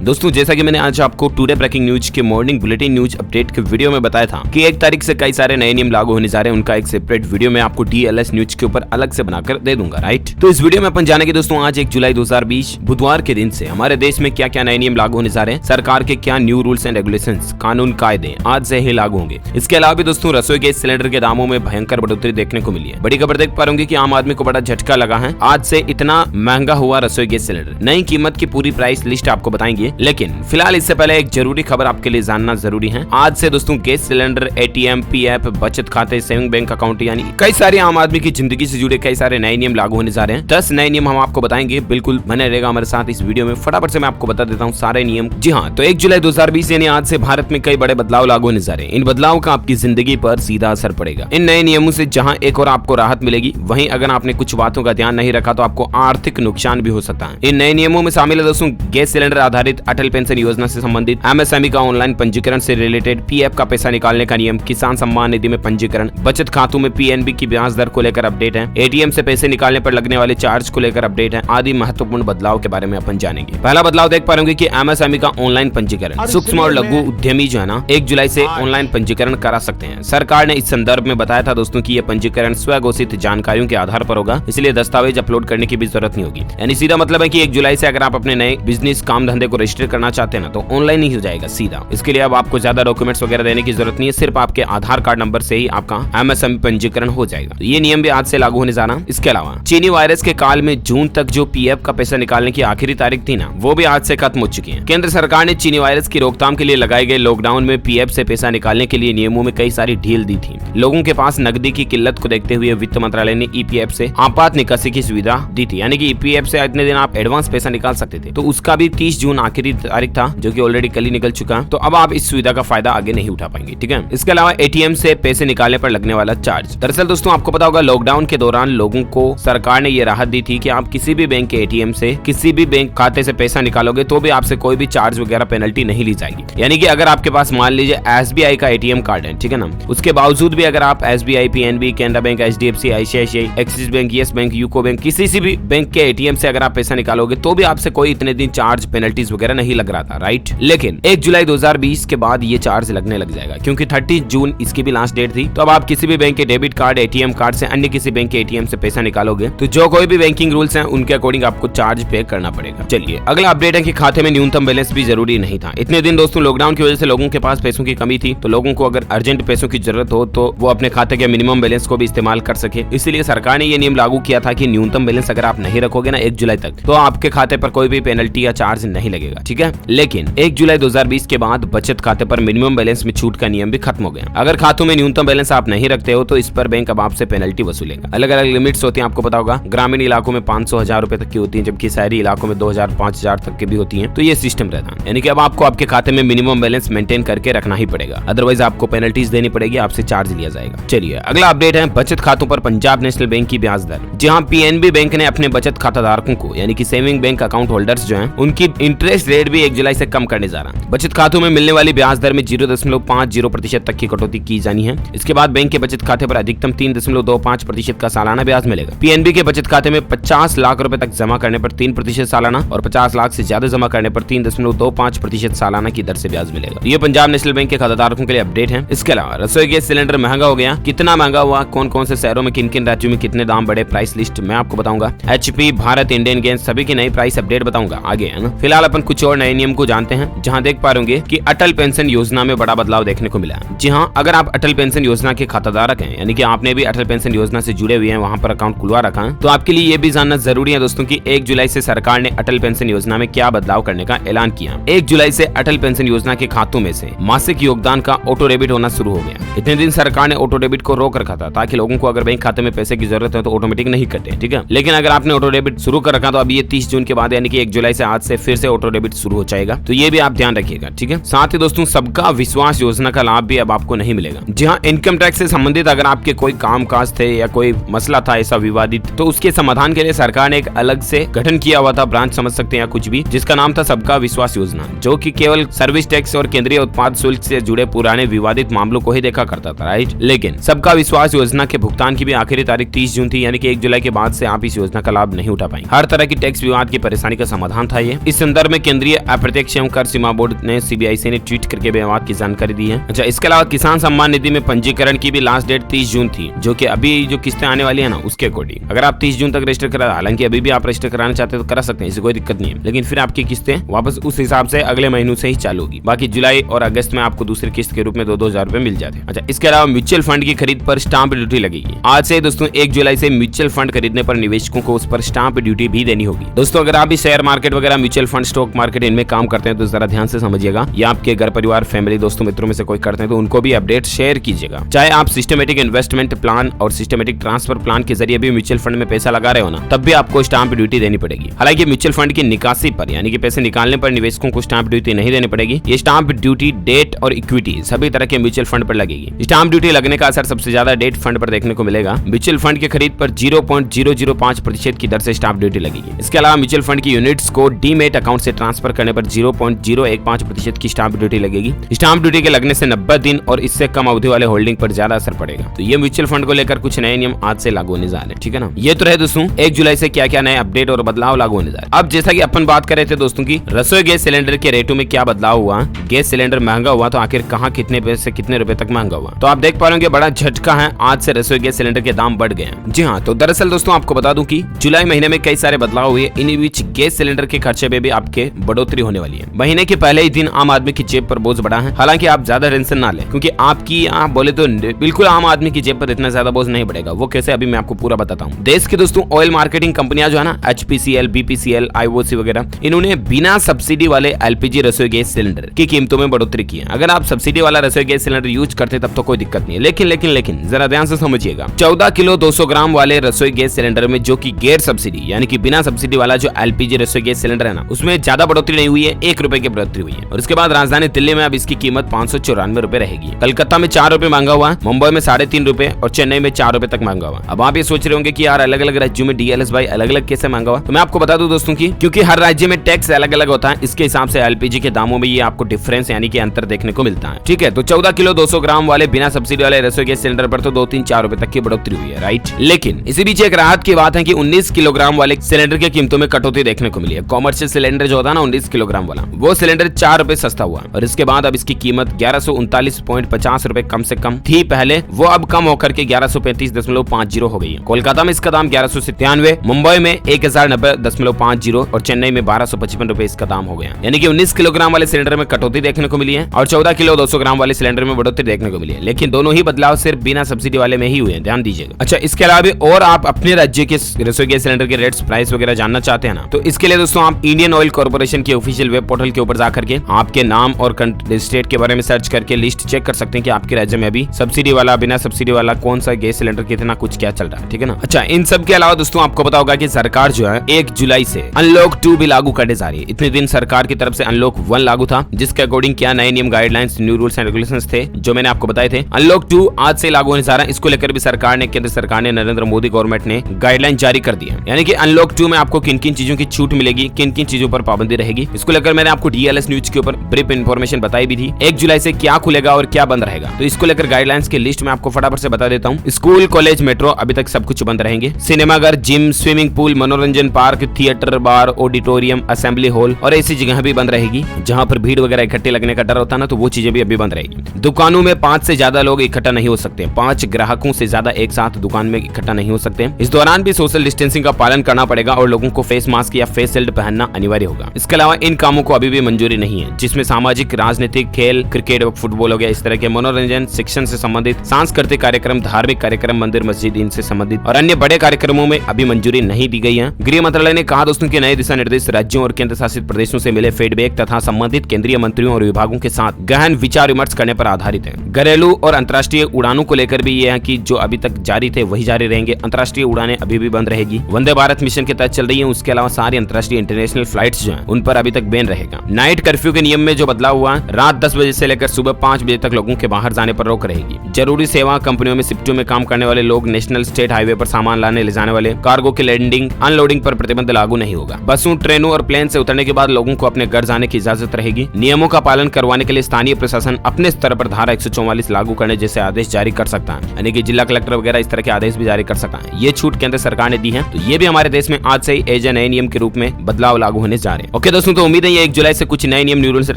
दोस्तों जैसा कि मैंने आज आपको टुडे ब्रेकिंग न्यूज के मॉर्निंग बुलेटिन न्यूज अपडेट के वीडियो में बताया था कि 1 तारीख से कई सारे नए नियम लागू होने जा रहे हैं। उनका एक सेपरेट वीडियो मैं आपको DLS न्यूज के ऊपर अलग से बनाकर दे दूंगा, राइट। तो इस वीडियो में अपन जानेंगे दोस्तों आज 1 जुलाई 2020 बुधवार के दिन से हमारे देश में क्या क्या नए नियम लागू होने जा रहे हैं, सरकार के क्या न्यू रूल्स एंड रेगुलेशंस कानून कायदे आज से ही लागू होंगे। इसके अलावा भी दोस्तों रसोई गैस सिलेंडर के दामों में भयंकर बढ़ोतरी देखने को मिली है। बड़ी खबर देख पा रहे कि आम आदमी को बड़ा झटका लगा है। आज से इतना महंगा हुआ रसोई गैस सिलेंडर। नई कीमत की पूरी प्राइस लिस्ट आपको बताएंगे, लेकिन फिलहाल इससे पहले एक जरूरी खबर आपके लिए जानना जरूरी है। आज से दोस्तों गैस सिलेंडर, ATM, PF, बचत खाते, सेविंग बैंक अकाउंट यानी कई सारे आम आदमी की जिंदगी से जुड़े कई सारे नए नियम लागू होने जा रहे हैं। 10 नए नियम हम आपको बताएंगे, बिल्कुल बने रहेगा हमारे साथ इस वीडियो में। फटाफट से मैं आपको बता देता हूँ सारे नियम। जी हाँ, तो 1 जुलाई 2020 यानी आज से भारत में कई बड़े बदलाव लागू होने जा रहे हैं। इन बदलाव का आपकी जिंदगी पर सीधा असर पड़ेगा। इन नए नियमों से जहाँ एक और आपको राहत मिलेगी, वहीं अगर आपने कुछ बातों का ध्यान नहीं रखा तो आपको आर्थिक नुकसान भी हो सकता है। इन नए नियमों में शामिल है दोस्तों गैस सिलेंडर आधारित अटल पेंशन योजना से संबंधित, MSME का ऑनलाइन पंजीकरण से रिलेटेड, PF का पैसा निकालने का नियम, किसान सम्मान निधि में पंजीकरण, बचत खातों में PNB की ब्याज दर को लेकर अपडेट है, ATM से पैसे निकालने पर लगने वाले चार्ज को लेकर अपडेट है, आदि महत्वपूर्ण बदलाव के बारे में अपन जानेंगे। पहला बदलाव देख पा रहे कि MSME का ऑनलाइन पंजीकरण। सूक्ष्म और लघु उद्यमी जो है ना 1 जुलाई से ऑनलाइन पंजीकरण करा सकते हैं। सरकार ने इस संदर्भ में बताया था दोस्तों कि यह पंजीकरण स्वघोषित जानकारियों के आधार पर होगा, इसलिए दस्तावेज अपलोड करने की भी जरूरत नहीं होगी। यानी सीधा मतलब है कि 1 जुलाई से अगर आप अपने नए बिजनेस काम धंधे को रजिस्टर करना चाहते हैं ना तो ऑनलाइन ही हो जाएगा सीधा। इसके लिए अब आपको ज्यादा डॉक्यूमेंट्स वगैरह देने की जरूरत नहीं है, सिर्फ आपके आधार कार्ड नंबर से ही आपका MSME पंजीकरण हो जाएगा। तो ये नियम भी आज से लागू होने जा रहा है। इसके अलावा चीनी वायरस के काल में जून तक जो PF का पैसा निकालने की आखिरी तारीख थी ना, वो भी आज से खत्म हो चुकी है। केंद्र सरकार ने चीनी वायरस की रोकथाम के लिए लगाए गए लॉकडाउन में PF से पैसा निकालने के लिए नियमों में कई सारी ढील दी थी। लोगों के पास नकदी की किल्लत को देखते हुए वित्त मंत्रालय ने EPF से आपात निकासी की सुविधा दी थी, यानी कि EPF से इतने दिन आप एडवांस पैसा निकाल सकते थे। तो उसका भी 30 जून आखिरी तारीख था, जो कि ऑलरेडी कल ही निकल चुका है। तो अब आप इस सुविधा का फायदा आगे नहीं उठा पाएंगे, ठीक है। इसके अलावा ATM से पैसे निकालने पर लगने वाला चार्ज। दरअसल दोस्तों आपको पता होगा लॉकडाउन के दौरान लोगों को सरकार ने ये राहत दी थी कि आप किसी भी बैंक के ATM से किसी भी बैंक खाते से पैसा निकालोगे तो भी आपसे कोई भी चार्ज वगैरह पेनल्टी नहीं ली जाएगी। यानी कि अगर आपके पास मान लीजिए SBI का ATM कार्ड है, ठीक है ना, उसके बावजूद भी अगर आप SBI, PNB, Canara bank, HDFC, ICICI, axis bank, yes bank, UCO bank, किसी से भी बैंक के ATM से अगर आप पैसा निकालोगे तो भी आपसे कोई इतने दिन चार्ज पेनल्टीज वगैरह नहीं लग रहा था, राइट। लेकिन 1 जुलाई 2020 के बाद ये चार्ज लगने लग जाएगा, क्योंकि 30 जून इसकी भी लास्ट डेट थी। तो अब आप किसी भी बैंक के डेबिट कार्ड, ATM कार्ड से अन्य किसी बैंक के ATM से पैसा निकालोगे तो जो कोई भी बैंकिंग रूल्स हैं उनके अकॉर्डिंग आपको चार्ज पे करना पड़ेगा। चलिए अगला अपडेट है कि खाते में न्यूनतम बैलेंस भी जरूरी नहीं था। इतने दिन दोस्तों लॉकडाउन की वजह से लोगों के पास पैसों की कमी थी, तो लोगों को अगर अर्जेंट पैसों की जरूरत हो तो वो अपने खाते के मिनिमम बैलेंस को भी इस्तेमाल कर सके। इसीलिए सरकार ने ये नियम लागू किया था कि न्यूनतम बैलेंस अगर आप नहीं रखोगे ना 1 जुलाई तक तो आपके खाते पर कोई भी पेनल्टी या चार्ज नहीं लगेगा, ठीक है। लेकिन 1 जुलाई 2020 के बाद बचत खाते पर मिनिमम बैलेंस में छूट का नियम भी खत्म हो गया। अगर खातों में न्यूनतम बैलेंस आप नहीं रखते हो तो इस पर बैंक अब आपसे पेनल्टी वसूलेगा। अलग अलग लिमिट्स होती हैं, आपको पता होगा। ग्रामीण इलाकों में 500-1000 रुपए तक की होती है, जबकि शहरी इलाकों में 2000-5000 तक की भी होती है। तो ये सिस्टम रहता है, यानी कि अब आपको आपके खाते में मिनिमम बैलेंस मेंटेन करके रखना ही पड़ेगा, अदरवाइज आपको पेनल्टीज देनी पड़ेगी, आपसे चार्ज लिया जाएगा। चलिए अगला अपडेट है बचत खातों पर पंजाब नेशनल बैंक की ब्याज दर। जहां PNB बैंक ने अपने बचत खाता धारकों को यानी कि सेविंग बैंक अकाउंट होल्डर्स जो हैं उनकी इंटरेस्ट रेट भी 1 जुलाई से कम करने जा रहा है। बचत खातों में मिलने वाली ब्याज दर में 0.50% तक की कटौती की जानी है। इसके बाद बैंक के बचत खाते पर अधिकतम 3.25% का सालाना ब्याज मिलेगा। PNB के बचत खाते में 50 लाख रुपए तक जमा करने पर 3% सालाना और 50 लाख से ज्यादा जमा करने पर 3.25% सालाना की दर से ब्याज मिलेगा। ये पंजाब नेशनल बैंक के खाताधारकों के लिए अपडेट है। इसके अलावा रसोई गैस सिलेंडर महंगा हो गया, कितना महंगा हुआ, कौन कौन से शहरों में किन किन राज्यों में कितने दाम बढ़े, प्राइस लिस्ट मैं आपको बताऊंगा। HP, भारत, इंडियन गैस सभी की नई प्राइस अपडेट बताऊंगा आगे, है ना। फिलहाल अपन कुछ और नए नियम को जानते हैं, जहां देख पा रहे कि अटल पेंशन योजना में बड़ा बदलाव देखने को मिला है। जी हां, अगर आप अटल पेंशन योजना के खाताधारक हैं, यानी कि आपने भी अटल पेंशन योजना से जुड़े हुए हैं, वहां पर अकाउंट खुलवा रखा है, तो आपके लिए ये भी जानना जरूरी है दोस्तों कि 1 जुलाई से सरकार ने अटल पेंशन योजना में क्या बदलाव करने का ऐलान किया। 1 जुलाई से अटल पेंशन योजना के खातों में से मासिक योगदान का ऑटो डेबिट होना शुरू हो गया। इतने दिन सरकार ने ऑटो डेबिट को रोक रखा था ताकि लोगों को अगर बैंक खाते में पैसे की जरूरत है तो ऑटोमेटिक नहीं कटे, ठीक है। लेकिन अगर आपने ऑटो डेबिट शुरू कर रखा तो अब ये 30 जून के बाद यानी कि 1 जुलाई से आज से फिर से ऑटो डेबिट शुरू हो जाएगा, तो ये भी आप ध्यान रखिएगा, ठीक है। साथ ही दोस्तों सबका विश्वास योजना का लाभ भी अब आपको नहीं मिलेगा। जी हाँ, इनकम टैक्स से संबंधित अगर आपके कोई काम काज थे या कोई मसला था ऐसा विवादित, तो उसके समाधान के लिए सरकार ने एक अलग से गठन किया हुआ था, ब्रांच समझ सकते हैं या कुछ भी, जिसका नाम था सबका विश्वास योजना, जो कि केवल सर्विस टैक्स और केंद्रीय उत्पाद शुल्क से जुड़े पुराने विवादित मामलों को ही देखा करता था, राइट। लेकिन सबका विश्वास योजना के भुगतान की भी आखिरी तारीख 30 जून थी, यानी कि 1 जुलाई के बाद से आप इस योजना का लाभ नहीं उठा पाएंगे। हर तरह की टैक्स विवाद की परेशानी का समाधान था ये। इस संदर्भ में केंद्रीय अप्रत्यक्ष एवं कर सीमा बोर्ड ने सीबीआईसी ने ट्वीट करके बेवाद की जानकारी दी है। अच्छा, इसके अलावा किसान सम्मान निधि में पंजीकरण की भी लास्ट डेट 30 जून थी, जो कि अभी जो किस्तें आने वाली है ना उसके अकॉर्डिंग अगर आप 30 जून तक रजिस्टर करा, हालांकि अभी भी आप रजिस्टर कराना चाहते हैं तो करा सकते हैं, इससे कोई दिक्कत नहीं है, लेकिन फिर आपकी किस्तें वापस उस हिसाब से अगले महीनों से ही चालू होगी। बाकी जुलाई और अगस्त में आपको दूसरी किस्त के रूप में 2-2 हजार रुपए मिल जाते हैं। अच्छा, इसके अलावा म्यूचुअल फंड की खरीद पर स्टाम्प ड्यूटी लगेगी। आज से दोस्तों 1 जुलाई से म्यूचुअल फंड खरीदने पर निवेशकों को उस पर स्टाम्प ड्यूटी भी देनी होगी। दोस्तों, अगर आप भी शेयर मार्केट वगैरह, म्यूचुअल फंड, स्टॉक मार्केट इनमें काम करते हैं तो जरा ध्यान से समझिएगा, या आपके घर परिवार, फैमिली, दोस्तों, मित्रों में से कोई करते हैं तो उनको भी अपडेट शेयर कीजिएगा। चाहे आप सिस्टमेटिक इन्वेस्टमेंट प्लान और सिस्टमेटिक ट्रांसफर प्लान के जरिए भी म्यूचुअल फंड में पैसा लगा रहे हो ना, तब भी आपको स्टाम्प ड्यूटी देनी पड़ेगी। हालांकि म्यूचुअल फंड की निकासी पर यानी कि पैसे निकालने पर निवेशकों को स्टाम्प ड्यूटी नहीं देनी पड़ेगी। ये स्टाम्प ड्यूटी डेट और इक्विटी सभी तरह के म्यूचुअल फंड पर लगेगी। स्टाम्प ड्यूटी लगने का असर सबसे ज्यादा डेट फंड पर देखने को मिलेगा। म्यूचुअल फंड की खरीद पर 0.005% की दर से स्टाम्प ड्यूटी लगेगी। इसके अलावा म्यूचुअल फंड की यूनिट्स को डीमेट अकाउंट से ट्रांसफर करने पर 0.015% की स्टाम्प ड्यूटी लगेगी। स्टाम्प ड्यूटी के लगने से 90 दिन और इससे कम अवधि वाले होल्डिंग पर ज्यादा असर पड़ेगा। तो ये म्यूचुअल फंड को लेकर कुछ नए नियम आज से लागू होने जा रहे हैं, ठीक है ना। ये तो रहे दोस्तों 1 जुलाई से क्या क्या नए अपडेट और बदलाव लागू होने जा रहे हैं। अब जैसा कि अपन बात कर रहे थे दोस्तों की रसोई गैस सिलेंडर के रेटों में क्या बदलाव हुआ, गैस सिलेंडर महंगा हुआ तो आखिर कहाँ कितने पैसे कितने रुपए तक महंगा हुआ, तो आप देख पा रहे हो बड़ा झटका है, आज से रसोई गैस सिलेंडर के दाम बढ़ गए हैं। जी हाँ, तो दरअसल दोस्तों आपको बता दूं कि जुलाई महीने में कई सारे बदलाव हुए, इन बीच गैस सिलेंडर के खर्चे में भी आपके बढ़ोतरी होने वाली है। महीने के पहले ही दिन आम आदमी की जेब पर बोझ बढ़ा है। हालांकि आप ज्यादा टेंशन ना लें, क्योंकि आपकी आप बोले तो बिल्कुल आम आदमी की जेब पर इतना ज्यादा बोझ नहीं बढ़ेगा। वो कैसे, अभी मैं आपको पूरा बताता हूँ। देश के दोस्तों ऑयल मार्केटिंग कंपनियां जो है ना, HPCL, BPCL, IOC वगैरह, इन्होंने बिना सब्सिडी वाले LPG रसोई गैस सिलेंडर की कीमतों में बढ़ोतरी की है। अगर आप सब्सिडी वाला रसोई गैस सिलेंडर यूज करते तब तो कोई दिक्कत नहीं है, लेकिन जरा ध्यान से समझिएगा, 14 किलो 200 ग्राम वाले रसोई गैस सिलेंडर में, जो कि गैर सब्सिडी यानी कि बिना सब्सिडी वाला जो LPG रसोई गैस सिलेंडर है ना, उसमें ज्यादा बढ़ोतरी नहीं हुई है, 1 रुपए की बढ़ोतरी हुई है। और इसके बाद राजधानी दिल्ली में अब इसकी कीमत 594 रुपए रहेगी। कलकत्ता में 4 रुपए महंगा हुआ, मुंबई में 3.5 रुपए और चेन्नई में 4 रुपए तक महंगा हुआ। अब आप ये सोच रहे होंगे कि यार अलग अलग राज्यों में DLS भाई अलग अलग कैसे महंगा हुआ, तो मैं आपको बता दूं दोस्तों की, क्योंकि हर राज्य में टैक्स अलग अलग होता है, इसके हिसाब से LPG के दामों में ये आपको डिफरेंस यानी कि अंतर देखने को मिलता है। ठीक है, तो 14 किलो 200 ग्राम वाले बिना सब्सिडी वाले रसोई गैस सिलेंडर पर तो 2-3-4 रुपए तक की बढ़ोतरी हुई है, राइट। लेकिन इसी बीच एक राहत की बात है कि 19 किलोग्राम वाले सिलेंडर की कीमतों में कटौती देखने को मिली है। कॉमर्शियल सिलेंडर जो होता है ना 19 किलोग्राम वाला, वो सिलेंडर 4 रुपए सस्ता हुआ और इसके बाद अब इसकी कीमत 1139.50 रुपए कम से कम थी पहले, वो अब कम होकर के 1135.50 हो गई है। कोलकाता में इसका दाम 1197, मुंबई में 1090.50 और चेन्नई में 1255 रुपए इसका दाम हो गया। यानी कि 19 किलोग्राम वाले सिलेंडर में कटौती देखने को मिली है और 14 किलो 200 ग्राम वाले सिलेंडर में बढ़ोतरी देखने को मिली है। लेकिन दोनों ही बदलाव सिर्फ बिना सब्सिडी वाले में ही हुए हैं, ध्यान दीजिएगा। अच्छा, इसके अलावा भी और आप अपने राज्य के रसोई गैस सिलेंडर के रेट्स, प्राइस वगैरह जानना चाहते हैं ना, तो इसके लिए दोस्तों आप इंडियन ऑयल कॉर्पोरेशन के ऑफिशियल वेब पोर्टल के ऊपर जाकर के आपके नाम और स्टेट के बारे में सर्च करके लिस्ट चेक कर सकते हैं कि आपके राज्य में अभी सब्सिडी वाला, बिना सब्सिडी वाला कौन सा गैस सिलेंडर कितना कुछ क्या चल रहा है, ठीक है ना। अच्छा, इन सब के अलावा दोस्तों आपको पता होगा कि सरकार जो है 1 जुलाई से अनलॉक 2 भी लागू करने जा रही है। इतने दिन सरकार की तरफ से अनलॉक 1 लागू था, जिसके अकॉर्डिंग क्या नए नियम, guidelines, new rules and regulations थे जो मैंने आपको बताए थे। अनलॉक 2 आज से लागू होने जा रहा है। इसको लेकर भी सरकार ने, केंद्र सरकार ने, नरेंद्र मोदी गवर्नमेंट ने गाइडलाइन जारी कर दी है। यानी कि अनलॉक 2 में आपको किन किन चीजों की छूट मिलेगी, किन किन चीजों पर पाबंदी रहेगी, इसको लेकर मैंने आपको DLS न्यूज के ऊपर ब्रीफ इन्फॉर्मेशन बताई भी थी। 1 जुलाई से क्या खुलेगा और क्या बंद रहेगा, तो इसको लेकर गाइडलाइंस की लिस्ट में आपको फटाफट से बता देता हूँ। स्कूल, कॉलेज, मेट्रो अभी तक सब कुछ बंद रहेंगे। सिनेमाघर, जिम, स्विमिंग पूल, मनोरंजन पार्क, थिएटर, बार, ऑडिटोरियम, असेंबली हॉल और ऐसी जगह भी बंद रहेगी जहां पर भीड़ वगैरह इकट्ठे लगने का डर होता है ना, तो वो चीजें भी अभी बंद रहेगी। दुकानों में 5 से ज्यादा लोग इकट्ठा नहीं हो सकते, 5 ग्राहकों से ज्यादा एक साथ दुकान में इकट्ठा नहीं हो सकते। इस दौरान भी सोशल डिस्टेंसिंग का पालन करना पड़ेगा और लोगों को फेस मास्क या फेस शील्ड पहनना अनिवार्य होगा। इसके अलावा इन कामों को अभी भी मंजूरी नहीं है जिसमें सामाजिक, राजनीतिक, खेल, क्रिकेट, फुटबॉल हो गया, इस तरह के मनोरंजन, शिक्षण से संबंधित, सांस्कृतिक कार्यक्रम, धार्मिक कार्यक्रम, मंदिर मस्जिद इनसे संबंधित और अन्य बड़े कार्यक्रमों में अभी मंजूरी नहीं दी गई है। गृह मंत्रालय ने कहा दोस्तों कि नए दिशा निर्देश राज्यों और केंद्र शासित प्रदेशों से मिले फीडबैक तथा संबंधित केंद्रीय मंत्रियों और विभागों के साथ गहन विचार विमर्श करने पर आधारित है। घरेलू और अंतर्राष्ट्रीय उड़ानों को लेकर भी यह है कि जो अभी तक जारी थे वही जारी रहेंगे। अंतर्राष्ट्रीय उड़ानें अभी भी बंद रहेगी। वंदे भारत मिशन के तहत चल रही है, उसके अलावा सारी अंतर्राष्ट्रीय इंटरनेशनल फ्लाइट्स जो है उन पर अभी तक बैन रहेगा। नाइट कर्फ्यू के नियम में जो बदलाव हुआ, रात 10 बजे से लेकर सुबह 5 बजे तक लोगों के बाहर जाने पर रोक रहेगी। जरूरी सेवा कंपनियों में शिफ्टों में काम करने वाले लोग, नेशनल स्टेट हाईवे पर सामान लाने ले जाने वाले, कार्गो के लैंडिंग अनलोडिंग पर प्रतिबंध लागू नहीं होगा। बसों, ट्रेनों और प्लेन से उतरने के बाद लोगों को अपने घर जाने की इजाजत रहेगी। नियमों का पालन करवाने के लिए स्थानीय प्रशासन अपने स्तर पर धारा 144 लागू करने जैसे आदेश जारी कर सकता है, यानी कि जिला कलेक्टर वगैरह इस तरह के आदेश भी जारी कर सकता है। ये छूट केंद्र सरकार ने दी है, तो ये भी हमारे देश में आज से ही एज ए नए नियम के रूप में बदलाव लागू होने जा रहे हैं। ओके दोस्तों, तो उम्मीद है ये 1 जुलाई से कुछ नए नियम, रूल्स एंड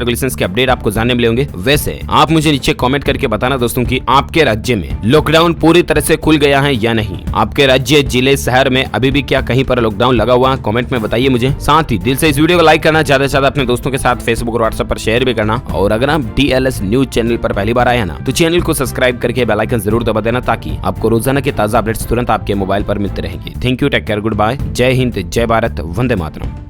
रेगुलेशंस के अपडेट आपको जानने मिले होंगे। वैसे आप मुझे नीचे कमेंट करके बताना दोस्तों कि आपके राज्य में लॉकडाउन पूरी तरह से खुल गया है या नहीं। आपके राज्य, जिले, शहर में अभी भी क्या कहीं पर लॉकडाउन लगा हुआ है? कमेंट में बताइए मुझे। साथ ही दिल से इस वीडियो को लाइक करना, ज्यादा से ज्यादा अपने दोस्तों के साथ फेसबुक और व्हाट्सएप पर शेयर भी करना। और अगर आप DLS न्यूज चैनल पर पहली बार आए हैं ना, तो चैनल को सब्सक्राइब करके बेल आइकन जरूर दबा देना, ताकि आपको रोजाना के ताजा अपडेट्स तुरंत आपके मोबाइल पर मिलते रहेंगे। Thank you, take care, goodbye, जय हिंद, जय भारत, वंदे मातरम।